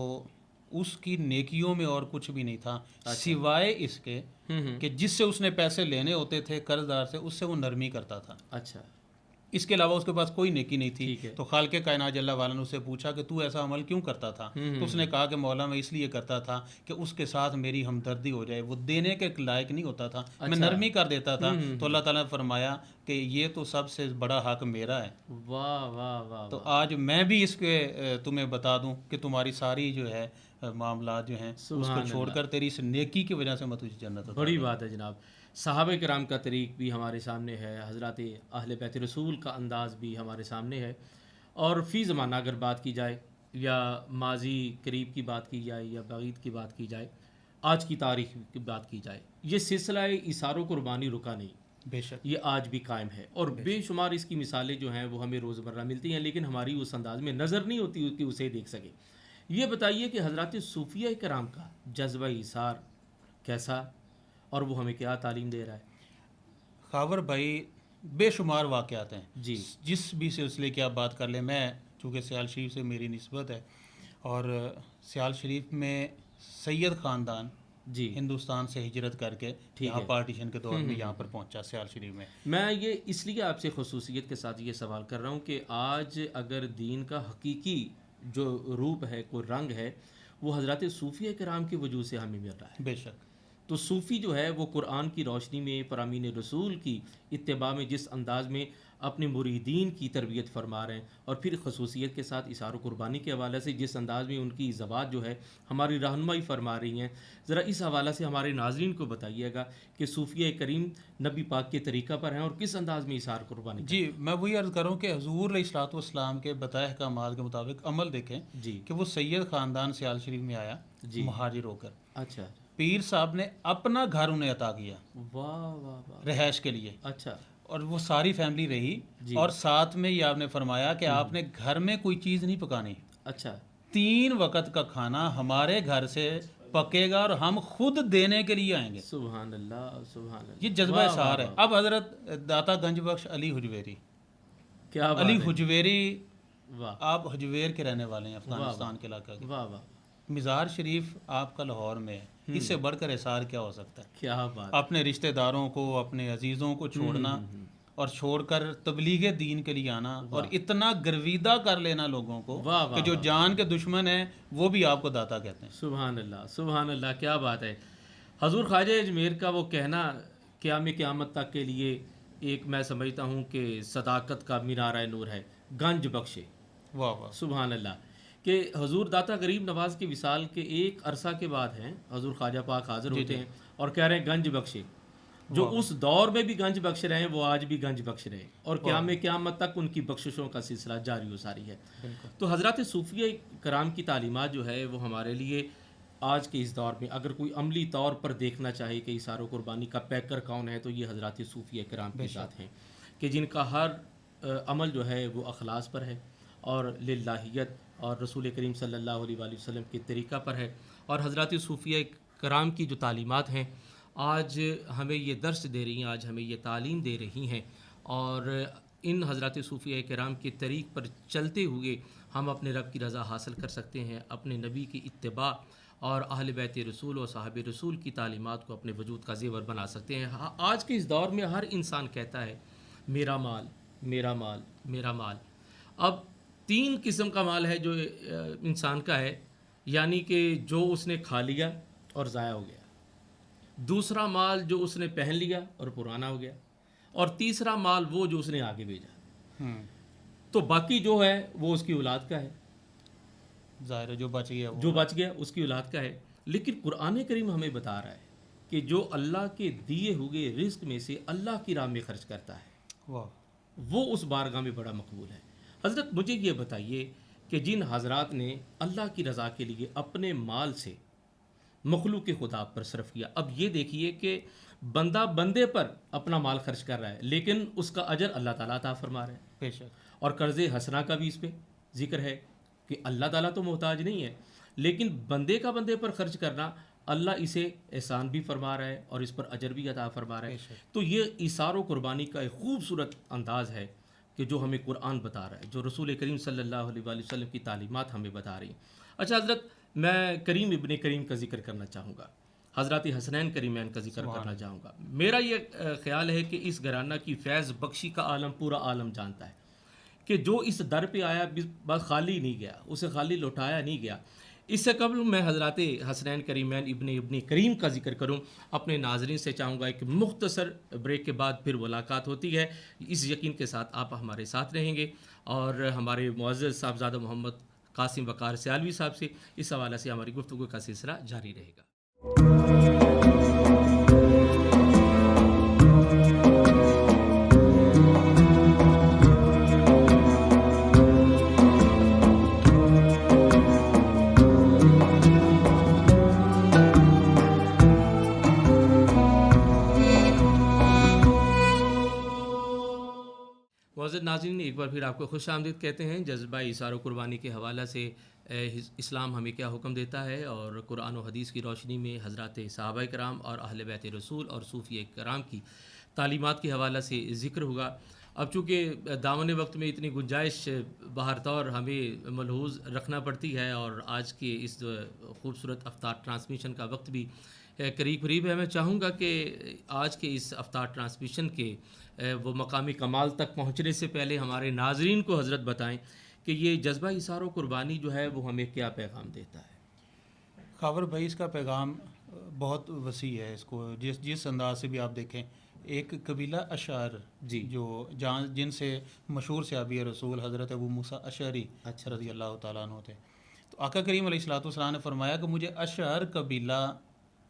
उसकी नेकियों में और कुछ भी नहीं था सिवाय इसके कि जिससे उसने पैसे लेने होते थे कर्जदार से, उससे वो नरमी करता था। अच्छा, इसके अलावा उसके पास कोई नेकी नहीं थी। ठीक है, तो खाल के कायनात जल्ला वाला ने उससे पूछा कि तू ऐसा अमल क्यों करता था, तो उसने कहा कि मौला मैं इसलिए करता था कि उसके साथ मेरी हमदर्दी हो जाए, वो देने के लायक नहीं होता था, मैं नरमी कर देता था। तो अल्लाह ताला ने फरमाया कि ये तो सबसे बड़ा हक मेरा है। वाह वाह वाह, तो आज मैं भी इसके तुम्हें बता दूं कि तुम्हारी सारी जो है मामला जो हैं उसको छोड़कर तेरी इस नेकी की वजह से मैं तुझे जन्नत अता बड़ी बात है जनाब। सहाबा किराम का तरीक़ भी हमारे सामने है, हज़रत अहले बैत रसूल का अंदाज़ भी हमारे सामने है, और फ़ी ज़माना अगर बात की जाए या माजी करीब की बात की जाए या बगीद की बात की जाए, आज की तारीख़ की बात की जाए, ये सिलसिला इसारों कुर्बानी रुका नहीं, बेशक ये आज भी कायम है और बेशुमार इसकी मिसालें जो हैं वो हमें रोज़मर्रा मिलती हैं, लेकिन हमारी उस अंदाज में नज़र नहीं होती कि उसे देख सके। ये बताइए कि हज़रत सूफिया कराम का जज्बा इसार कैसा और वो हमें क्या तालीम दे रहा है? खावर भाई बेशुमार वाक़यात हैं जी, जिस भी सिलसिले की आप बात कर लें। मैं चूँकि सियाल शरीफ से मेरी निस्बत है और सियाल शरीफ में सैयद ख़ानदान जी, हिंदुस्तान से हिजरत करके यहाँ पार्टीशन के दौर में यहाँ पर पहुँचा सियाल शरीफ में। मैं ये इसलिए आपसे खसूसियत के साथ ये सवाल कर रहा हूँ कि आज अगर दीन का हकीकी जो रूप है, कोई रंग है, वो हज़रत सूफिया कराम के वजूद से हमें मिल रहा है। बेशक तो सूफ़ी जो है वो कुरान की रोशनी में फरामीन रसूल की इत्तिबा में जिस अंदाज में अपने मुरीदीन की तरबियत फरमा रहे हैं, और फिर खसूसियत के साथ इसार कुर्बानी के हवाले से जिस अंदाज में उनकी ज़बात जो है हमारी रहनुमाई फरमा रही हैं, ज़रा इस हवाले से हमारे नाज़रीन को बताइएगा कि सूफिया करीम नबी पाक के तरीक़ा पर हैं और किस अंदाज में इसार कुर्बानी। जी, मैं वही अर्ज़ करूँ कि हुज़ूर अलैहिस्सलाम के बताए अहकामात के मुताबिक अमल देखें जी, कि वो सैयद ख़ानदान सियाल शरीफ में आया जी, मुहाजिर होकर, अच्छा, पीर साहब ने अपना घर उन्हें अता किया वाह वाह वाह, रिहाइश के लिए, अच्छा, और वो सारी फैमिली रही। और साथ में ये आपने फरमाया कि आपने घर में कोई चीज़ नहीं पकानी, अच्छा, 3 वक्त का खाना हमारे घर से पकेगा और हम खुद देने के लिए आएंगे। सुभान अल्लाह, सुभान अल्लाह, ये जज्बा इसार है। अब हज़रत दाता गंज बख्श अली हुजवेरी, क्या बात अली है, हुजवेरी, वाह आप हुजवेर के रहने वाले हैं, अफगानिस्तान के इलाका के। वाह वाह, मिज़ार शरीफ आपका लाहौर में है, इससे बढ़कर इसार क्या हो सकता है? क्या बात, अपने रिश्तेदारों को, अपने अजीज़ों को छोड़ना और छोड़कर तबलीग दीन के लिए आना और इतना गर्विदा कर लेना लोगों को वाह वाह, कि जो जान के दुश्मन हैं वो भी आपको दाता कहते हैं। सुभान अल्लाह, सुभान अल्लाह, क्या बात है। हजूर ख्वाजा अजमेर का वो कहना क़यामत तक के लिए एक मैं समझता हूँ कि सदाकत का मीनार नूर है, गंज बख्शे, वाह वाह, सुभान अल्लाह, कि हजूर दाता गरीब नवाज के विसाल के एक अरसा के बाद हैं हजूर ख्वाजा पाक हाजिर होते हैं और कह रहे हैं गंज बख्शे, जो उस दौर में भी गंज बख्श रहे हैं वो आज भी गंज बख्श रहे हैं और क़यामत तक उनकी बख्शिशों का सिलसिला जारी व सारी है। तो हज़रत सूफिया कराम की तालीमात जो है वो हमारे लिए आज के इस दौर में अगर कोई अमली तौर पर देखना चाहे कि इसार कुर्बानी का पैकर कौन है, तो ये हज़रत सूफिया कराम के साथ हैं कि जिनका हर अमल जो है वो अखलास पर है और लिल्लाहियत और रसूल करीम सल्लल्लाहु अलैहि वसल्लम के तरीक़ा पर है। और हज़रात सूफ़िया कराम की जो तालीमात हैं आज हमें ये दर्स दे रही हैं, आज हमें ये तालीम दे रही हैं, और इन हज़रात सूफ़िया कराम के तरीक़ पर चलते हुए हम अपने रब की रज़ा हासिल कर सकते हैं, अपने नबी की इत्तिबा और अहल बैत रसूल और साहब रसूल की तालीमात को अपने वजूद का ज़ेवर बना सकते हैं। आज के इस दौर में हर इंसान कहता है मेरा माल, मेरा माल, मेरा माल। अब 3 किस्म का माल है जो इंसान का है, यानी कि जो उसने खा लिया और ज़ाया हो गया, दूसरा माल जो उसने पहन लिया और पुराना हो गया, और तीसरा माल वो जो उसने आगे भेजा। तो बाकी जो है वो उसकी औलाद का है, ज़ाहिर है जो बच गया जो बच गया उसकी औलाद का है। लेकिन कुरान करीम हमें बता रहा है कि जो अल्लाह के दिए हुए रिस्क में से अल्लाह की राह में खर्च करता है वो उस बारगाह में बड़ा मकबूल है। हज़रत मुझे ये बताइए कि जिन हजरात ने अल्लाह की रज़ा के लिए अपने माल से मखलूक खुदा पर सरफ किया, अब ये देखिए कि बंदा बंदे पर अपना माल खर्च कर रहा है लेकिन उसका अजर अल्लाह ताला अता फरमा रहा है। बेशक। और कर्ज़ हसना का भी इस पे जिक्र है कि अल्लाह ताला तो मोहताज नहीं है, लेकिन बंदे का बंदे पर खर्च करना अल्लाह इसे एहसान भी फरमा रहा है और इस पर अजर भी अता फरमा रहा है। तो ये इसार व कुर्बानी का एक खूबसूरत अंदाज़ है कि जो हमें कुरान बता रहा है, जो रसूल करीम सल्लल्लाहु अलैहि वसल्लम की तालीमात हमें बता रही हैं। अच्छा हज़रत, मैं करीम इब्ने करीम का जिक्र करना चाहूँगा, हज़रत हसनैन करीमैन का जिक्र करना चाहूँगा। मेरा ये ख्याल है कि इस घराना की फैज़ बख्शी का आलम पूरा आलम जानता है कि जो इस दर पे आया बस खाली नहीं गया, उसे खाली लौटाया नहीं गया। इससे कबल मैं हज़रत हसनैन करीमैन इब्ने करीम का जिक्र करूं, अपने नाजरीन से चाहूँगा एक मुख्तसर ब्रेक के बाद फिर मुलाकात होती है। इस यकीन के साथ आप हमारे साथ रहेंगे और हमारे मुअज़्ज़ज़ साहबज़ादा मोहम्मद कासिम वक़ार सियालवी साहब से इस हवाले से हमारी गुफ्तगू का सिलसिला जारी रहेगा। मुअज़्ज़ज़ नाज़रीन, एक बार फिर आपको खुश आमदीद कहते हैं। जज्बा इसार कुर्बानी के हवाले से इस्लाम हमें क्या हुक्म देता है और कुरान और हदीस की रोशनी में हज़रात सहाबा कराम और अहले बैत रसूल और सूफ़िया कराम की तालीमात के हवाले से ज़िक्र होगा। अब चूँकि दामन वक्त में इतनी गुंजाइश बहर तौर हमें मलहूज़ रखना पड़ती है और आज के इस खूबसूरत अफ्तार ट्रांसमिशन का वक्त भी करीब करीब है, मैं चाहूँगा कि आज के इस अफ्तार ट्रांसमिशन के वो मकामी कमाल तक पहुँचने से पहले हमारे नाजरीन को हज़रत बताएं कि ये जज्बा इसार व कुर्बानी जो है वो हमें क्या पैगाम देता है। खबर भाई, इसका पैगाम बहुत वसी है। इसको जिस अंदाज से भी आप देखें, एक कबीला अशार जी, जो जहाँ जिनसे मशहूर सहाबी रसूल हज़रत अबू मूसा अशअरी रज़ी अल्लाह तआला अन्हु थे। तो आका करीम अलैहिस्सलाम ने फरमाया कि मुझे अशअर कबीला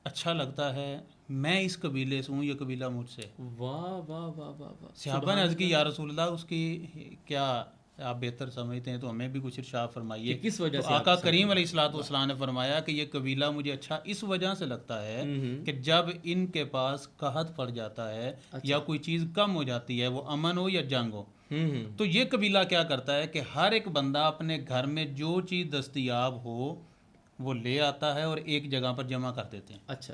अच्छा लगता है, मैं इस कबीले से हूँ, ये कबीला मुझसे। वाह वाह वाह वाह वाह। सहाबा ने अर्ज़ की, या रसूलल्लाह, उसकी क्या आप बेहतर समझते हैं तो हमें भी कुछ इरशाद फरमाइए। किस वजह तो से आका करीम अलैहिस्सलाम ने फरमाया कि ये कबीला मुझे अच्छा इस वजह से लगता है कि जब इनके पास कहत पड़ जाता है या कोई चीज़ कम हो जाती है, वो अमन हो या जंग हो, तो ये कबीला क्या करता है कि हर एक बंदा अपने घर में जो चीज़ दस्तयाब हो वो ले आता है और एक जगह पर जमा कर देते हैं। अच्छा।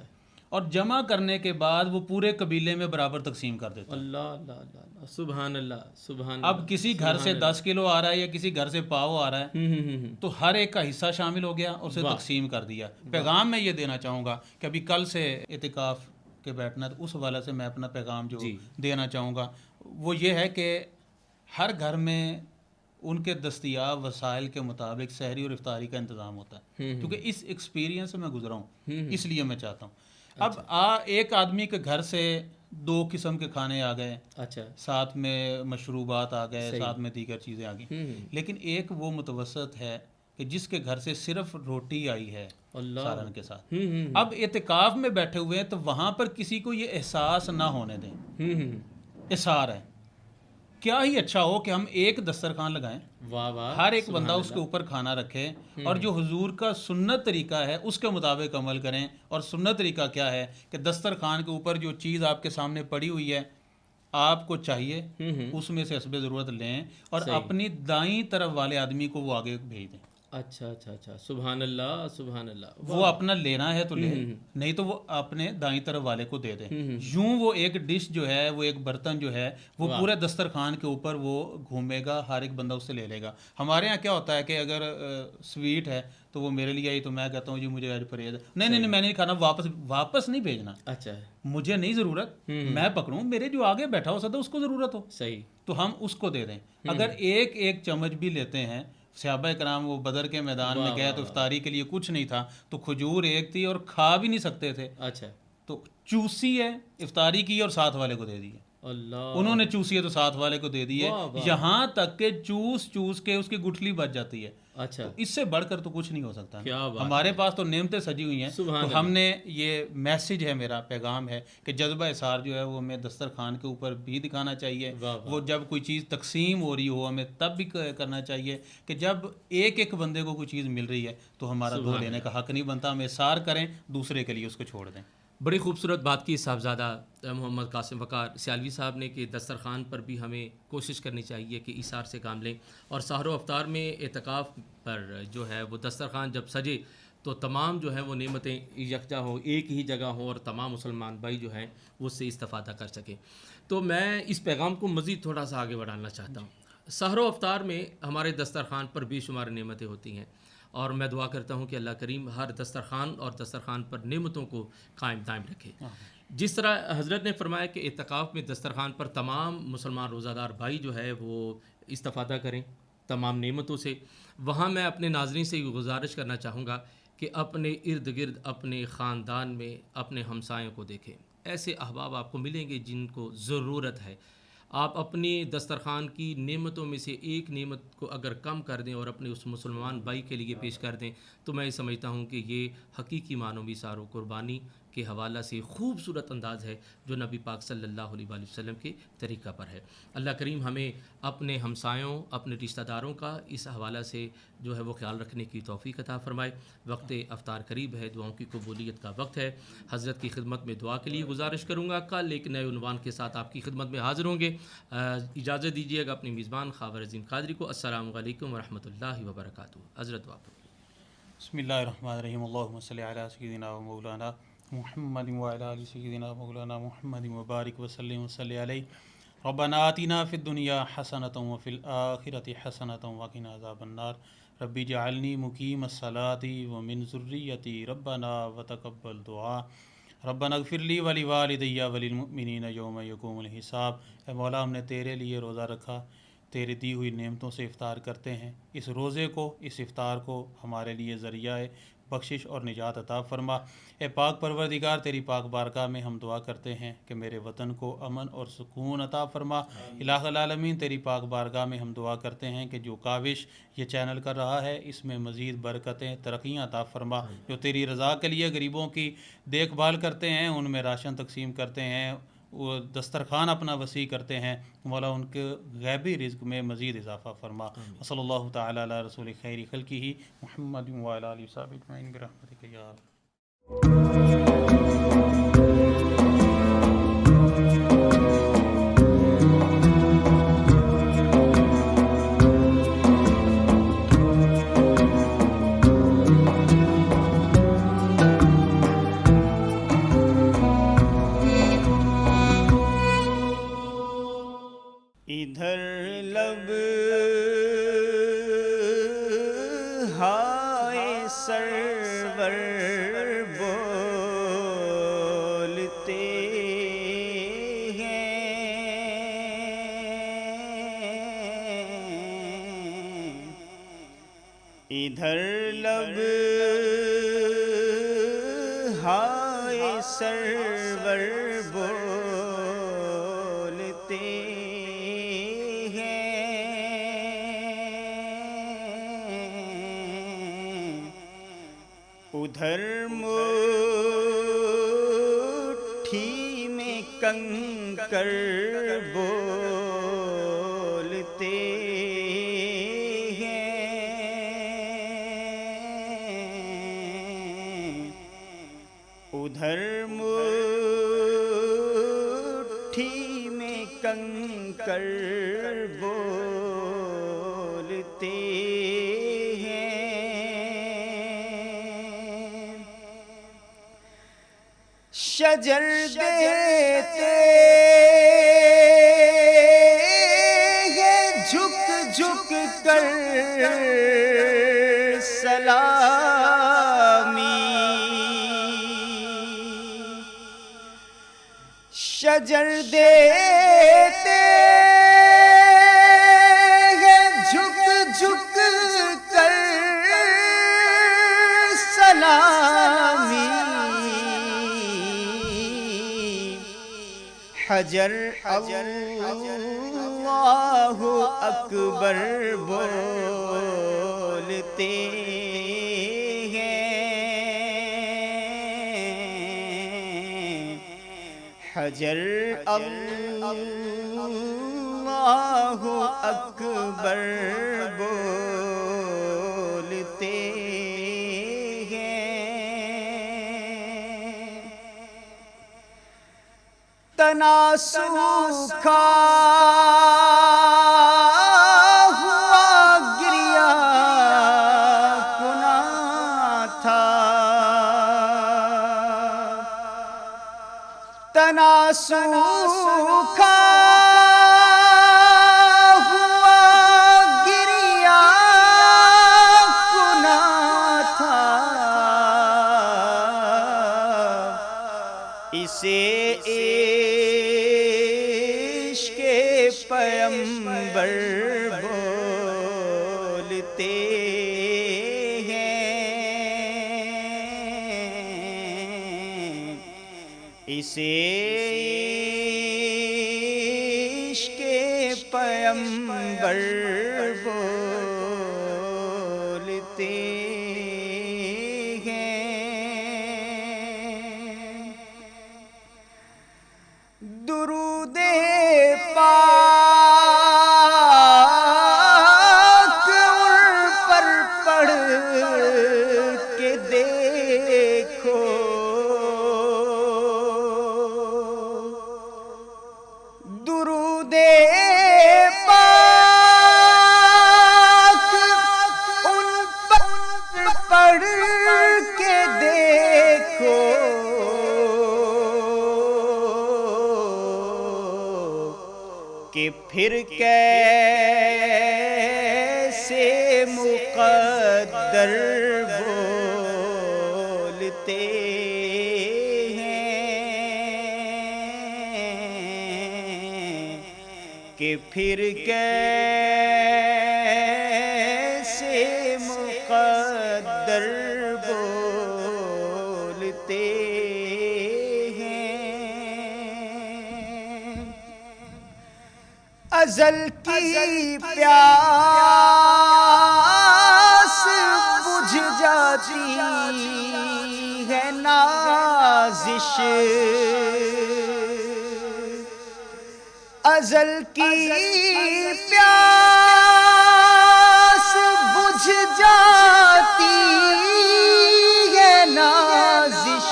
और जमा करने के बाद वो पूरे कबीले में बराबर तकसीम कर देते हैं। अल्लाह अल्लाह अल्लाह, सुभान अल्लाह सुभान। अब किसी घर से 10 किलो आ रहा है या किसी घर से पाव आ रहा है, तो हर एक का हिस्सा शामिल हो गया और उसे तकसीम कर दिया। पैगाम मैं ये देना चाहूँगा कि अभी कल से इतिकाफ के बैठना, तो उस हवाले से मैं अपना पैगाम जो देना चाहूँगा वो ये है कि हर घर में उनके दस्तयाब वसाइल के मुताबिक सहरी और इफ्तारी का इंतज़ाम होता है, क्योंकि इस एक्सपीरियंस से मैं गुजरा हूँ, इसलिए मैं चाहता हूँ। अब एक आदमी के घर से 2 किस्म के खाने आ गए, अच्छा, साथ में मशरूबात आ गए, साथ में दीगर चीज़ें आ गई, लेकिन एक वो मुतवसत है कि जिसके घर से सिर्फ रोटी आई है सालन के साथ। अब इतिकाफ में बैठे हुए हैं तो वहाँ पर किसी को ये एहसास ना होने दें। इसार है, क्या ही अच्छा हो कि हम एक दस्तरखान लगाएं, वाह वाह, हर एक बंदा उसके ऊपर खाना रखे और जो हुजूर का सुन्नत तरीका है उसके मुताबिक अमल करें। और सुन्नत तरीका क्या है कि दस्तरखान के ऊपर जो चीज़ आपके सामने पड़ी हुई है आपको चाहिए उसमें से हस्बे ज़रूरत लें और सही। अपनी दाईं तरफ वाले आदमी को वो आगे भेज दें। अच्छा अच्छा अच्छा, सुभान अल्लाह सुभान अल्लाह। वो अपना लेना है तो ले, नहीं तो वो अपने दाईं तरफ वाले को दे दें। यूं वो एक डिश जो है, वो एक बर्तन जो है, वो पूरे दस्तरखान के ऊपर वो घूमेगा, हर एक बंदा उससे ले लेगा। हमारे यहाँ क्या होता है कि अगर स्वीट है तो वो मेरे लिए आई तो मैं कहता हूँ जी मुझे आज परहेज है, नहीं नहीं नहीं मैंने नहीं खाना, वापस वापस नहीं भेजना, अच्छा मुझे नहीं ज़रूरत, मैं पकड़ूं, मेरे जो आगे बैठा हो सकता है उसको ज़रूरत हो, सही। तो हम उसको दे दें। अगर एक एक चम्मच भी लेते हैं, सहाबा कराम वो बदर के मैदान में गए तो इफ्तारी के लिए कुछ नहीं था, तो खजूर एक थी और खा भी नहीं सकते थे, अच्छा तो चूसी है, इफ्तारी की और साथ वाले को दे दी है। अल्लाह, उन्होंने चूसी है तो साथ वाले को दे दी है, वाह, वाह। यहाँ तक के चूस चूस के उसकी गुठली बच जाती है। अच्छा तो इससे बढ़कर तो कुछ नहीं हो सकता। क्या बात हमारे पास तो नेमतें सजी हुई हैं, सुभान तो हमने ये मैसेज है, मेरा पैगाम है कि जज्बा इसार जो है वो हमें दस्तरखान के ऊपर भी दिखाना चाहिए। वाह, वाह। वो जब कोई चीज़ तकसीम हो रही हो हमें तब भी करना चाहिए कि जब एक एक बंदे को कोई चीज़ मिल रही है तो हमारा दो लेने का हक नहीं बनता, हम इसार करें, दूसरे के लिए उसको छोड़ दें। बड़ी खूबसूरत बात की साहबजादा मोहम्मद कासिम वक़ार सियालवी साहब ने कि दस्तरखान पर भी हमें कोशिश करनी चाहिए कि इसार से काम लें, और सहर अफ्तार में एतकाफ़ पर जो है वो दस्तरखान जब सजे तो तमाम जो है वो नेमतें यकजा हो, एक ही जगह हो, और तमाम मुसलमान भाई जो हैं वो उससे इस्तेफ़ादा कर सकें। तो मैं इस पैगाम को मज़ीद थोड़ा सा आगे बढ़ाना चाहता हूँ। सहर अफ्तार में हमारे दस्तरखान पर बेशुमार नेमतें होती हैं, और मैं दुआ करता हूँ कि अल्लाह करीम हर दस्तरखान और दस्तरखान पर नेमतों को कायम दायम रखे। जिस तरह हज़रत ने फरमाया कि इत्तिकाफ़ में दस्तरखान पर तमाम मुसलमान रोज़ादार भाई जो है वो इस्तिफ़ादा करें तमाम नेमतों से, वहाँ मैं अपने नाज़रीन से ये गुजारिश करना चाहूँगा कि अपने इर्द गिर्द, अपने ख़ानदान में, अपने हमसायों को देखें। ऐसे अहबाब आपको मिलेंगे जिनको ज़रूरत है। आप अपनी दस्तरखान की नेमतों में से एक नेमत को अगर कम कर दें और अपने उस मुसलमान भाई के लिए पेश कर दें, तो मैं समझता हूँ कि ये हकीकी मानों में इसारो कुर्बानी के हवाला से खूबसूरत अंदाज़ है जो नबी पाक सल्लल्लाहु अलैहि वसल्लम के तरीक़ा पर है। अल्लाह करीम हमें अपने हमसायों, अपने रिश्तेदारों का इस हवाला से जो है वो ख्याल रखने की तौफ़ीक़ अता फ़रमाए। वक्त अफ्तार करीब है, दुआओं की कबूलियत का वक्त है। हज़रत की खिदमत में दुआ के लिए गुजारिश करूँगा। कल एक नए उन्वान के साथ आपकी खिदमत में हाज़िर होंगे। इजाज़त दीजिएगा अपनी मेज़बान ख़ावर अज़ीम कादरी को। अस्सलामु अलैकुम व रहमतुल्लाहि व बरकातुहू। हज़रत दुआ फरमाइए। बिस्मिल्लाहिर्रहमानिर्रहीम, अल्लाहुम्मा सल्लि अला सय्यिदिना व मौलाना मुहम्मद व अला आलि सय्यिदिना मौलाना मुहम्मद व बारिक व सल्लिम व सल्लि अलैहि। रब्बना आतिना फ़िद दुनिया हसनतन व फ़िल आखिरति हसनतन व क़िना अज़ाबन्नार। रब्बी जअलनी मुक़ीमस्सलाति व मिन ज़ुर्रिय्यति रब्बना व तक़ब्बल दुआ। रब्बना इग़फ़िरली व लिवालिदैया व लिलमुमिनीना यौम यक़ूमुल हिसाब। ए मौला, हमने तेरे लिए रोज़ा रखा, तेरी दी हुई नेमतों से इफ़्तार करते हैं। इस रोज़े को, इस इफ़्तार को हमारे लिए ज़रिया बख्शिश और निजात अता फ़रमा। ए पाक परवरदिगार, तेरी पाक बारगाह में हम दुआ करते हैं कि मेरे वतन को अमन और सुकून अता फ़रमा। इलाहुल आलमीन, तेरी पाक बारगाह में हम दुआ करते हैं कि जो काविश ये चैनल कर रहा है इसमें मज़ीद बरकतें, तरक्कियाँ अता फ़रमा। जो तेरी रज़ा के लिए गरीबों की देखभाल करते हैं, उनमें राशन तकसीम करते हैं, वो दस्तरखान अपना वसी करते हैं, मौला उनके गैबी रिज़्क़ में मज़ीद इजाफ़ा फ़रमा। सल्लल्लाहु तआला अला रसूल खैरी खल्क़िही मुहम्मद व अला आलिहि व सहाबिहि अजमईन बिरहमतिका या इधर लब हाय सरवर बोलते हैं, इधर लब हाय सरवर बोलते उधर मुट्ठी में कंकर बोलते हैं, उधर मुट्ठी में कंकर बोलते हैं। शजर देते हैं झुक झुक कर सलामी। शजर देते हैं झुक झुक कर सलामी। हजर अल्लाहु अकबर बोलते हजर अल्लाहु अकबर बोलते हैं। तना सूखा हुआ गिरिया कुना था। तना सूखा हुआ गिरिया कुना था। इसे इश्क़े पैगंबर बोलते इसे इश्क़े पैगंबर बोलते हैं। दुरूदे पाक उन पर पढ़ के देखो। दुरूदे पाक उन पर पढ़ के देखो। कि फिर कैसे मुक़द्दर बोलते कि फिर कैसे मुक़द्दर बोलते हैं। अज़ल की प्यास बुझ जाती है नाज़िश। अज़ल की प्यास बुझ जाती है नाज़िश।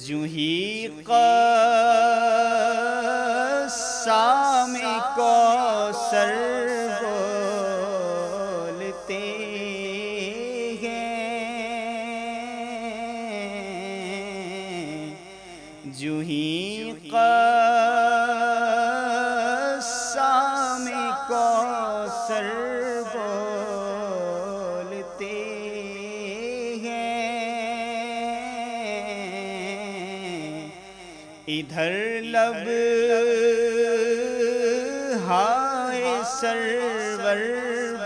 जूही क़स्साम कौसर बोलते जूही क़स्साम कौसर बोलते हैं। इधर लब हाय सरवर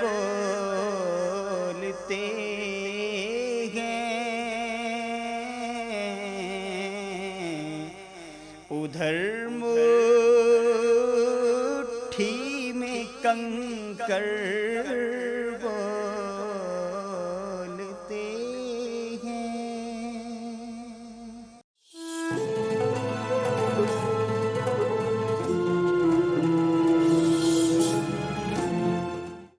बोलते उधर मुट्ठी में कंकर